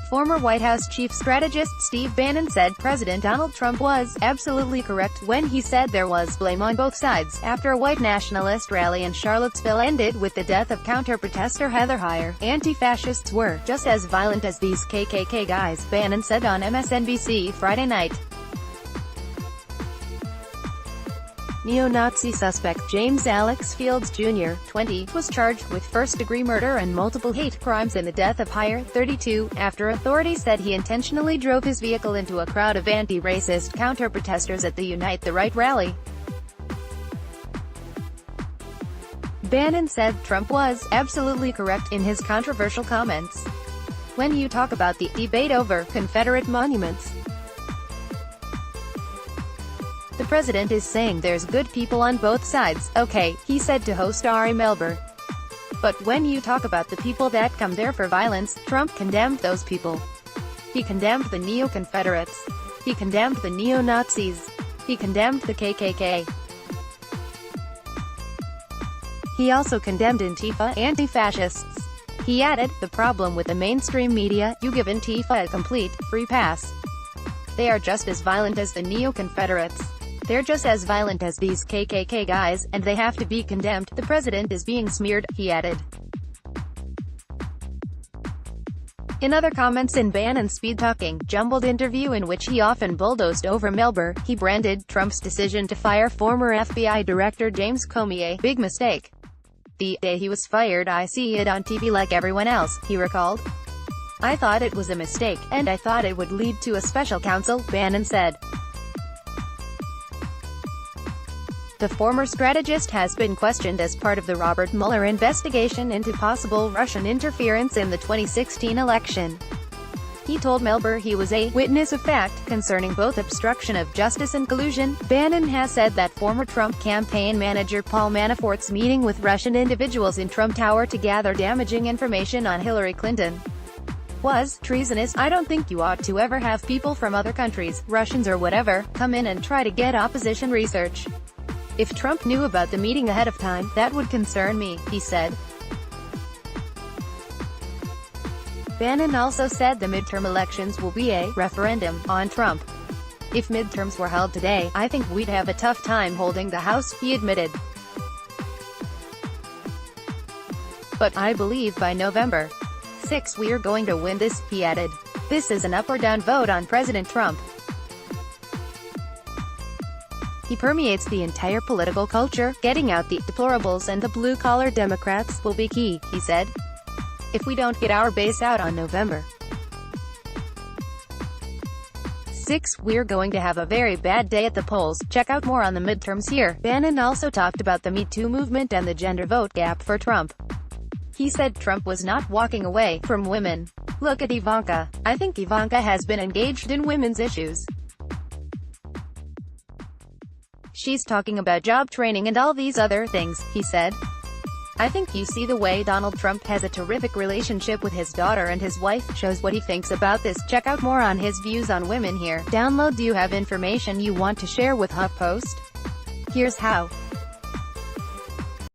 Former White House chief strategist Steve Bannon said President Donald Trump was absolutely correct when he said there was blame on both sides after a white nationalist rally in Charlottesville ended with the death of counter-protester Heather Heyer. Anti-fascists were just as violent as these KKK guys, Bannon said on MSNBC Friday night. Neo-Nazi suspect James Alex Fields Jr., 20, was charged with first-degree murder and multiple hate crimes in the death of Heyer, 32, after authorities said he intentionally drove his vehicle into a crowd of anti-racist counter-protesters at the Unite the Right rally. Bannon said Trump was absolutely correct in his controversial comments. When you talk about the debate over Confederate monuments, the president is saying there's good people on both sides, okay, he said to host Ari Melber. But when you talk about the people that come there for violence, Trump condemned those people. He condemned the neo-Confederates. He condemned the neo-Nazis. He condemned the KKK. He also condemned Antifa, anti-fascists. He added, the problem with the mainstream media, you give Antifa a complete, free pass. They are just as violent as the neo-Confederates. They're just as violent as these KKK guys, and they have to be condemned. The president is being smeared, he added. In other comments in Bannon's speed-talking, jumbled interview in which he often bulldozed over Melber, he branded Trump's decision to fire former FBI Director James Comey a big mistake. The day he was fired, I see it on TV like everyone else, he recalled. I thought it was a mistake, and I thought it would lead to a special counsel, Bannon said. The former strategist has been questioned as part of the Robert Mueller investigation into possible Russian interference in the 2016 election. He told Melber he was a witness of fact concerning both obstruction of justice and collusion. Bannon has said that former Trump campaign manager Paul Manafort's meeting with Russian individuals in Trump Tower to gather damaging information on Hillary Clinton was treasonous. I don't think you ought to ever have people from other countries, Russians or whatever, come in and try to get opposition research. If Trump knew about the meeting ahead of time, that would concern me, he said. Bannon also said the midterm elections will be a referendum on Trump. If midterms were held today, I think we'd have a tough time holding the House, he admitted. But I believe by November 6 we're going to win this, he added. This is an up or down vote on President Trump. He permeates the entire political culture. Getting out the deplorables and the blue-collar Democrats will be key, he said. If we don't get our base out on November 6, we're going to have a very bad day at the polls. Check out more on the midterms here. Bannon also talked about the Me Too movement and the gender vote gap for Trump. He said Trump was not walking away from women. Look at Ivanka. I think Ivanka has been engaged in women's issues. She's talking about job training and all these other things, he said. I think you see the way Donald Trump has a terrific relationship with his daughter and his wife, shows what he thinks about this. Check out more on his views on women here. Download. Do you have information you want to share with HuffPost? Here's how.